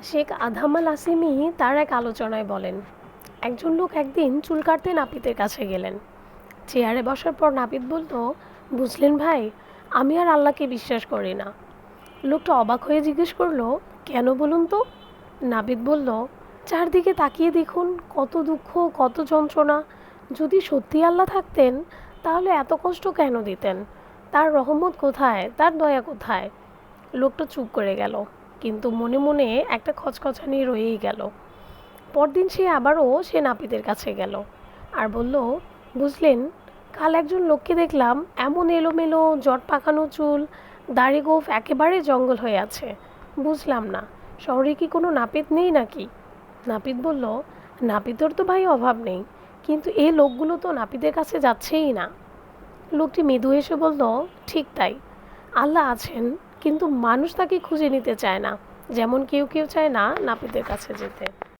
শেখ আধামাল আসিমি তার এক আলোচনায় বলেন, একজন লোক একদিন চুল কাটতে নাপিতের কাছে গেলেন। চেয়ারে বসার পর নাপিত বলল, বুঝলেন ভাই, আমি আর আল্লাহকে বিশ্বাস করি না। লোকটা অবাক হয়ে জিজ্ঞেস করলো, কেন বলুন তো? নাপিত বলল, চারদিকে তাকিয়ে দেখুন, কত দুঃখ, কত যন্ত্রণা। যদি সত্যি আল্লাহ থাকতেন তাহলে এত কষ্ট কেন দিতেন? তার রহমত কোথায়, তার দয়া কোথায়? লোকটা চুপ করে গেল, কিন্তু মনে মনে একটা খচখচানি রয়েই গেল। পরদিন সে নাপিতের কাছে গেল আর বলল, বুঝলেন, কাল একজন লোককে দেখলাম, এমন এলোমেলো, জট পাকানো চুল, দাড়ি গোঁফ একেবারে জঙ্গল হয়ে আছে। বুঝলাম না, শহরে কি কোনো নাপিত নেই নাকি? নাপিত বলল, নাপিতর তো ভাই অভাব নেই, কিন্তু এই লোকগুলো তো নাপিতের কাছে যাচ্ছেই না। লোকটি মৃদু হেসে বলল, ঠিক তাই, আল্লাহ আছেন, কিন্তু মানুষ তাকে খুঁজে নিতে চায় না, যেমন কেউ কেউ চায় না নাপিতের কাছে যেতে।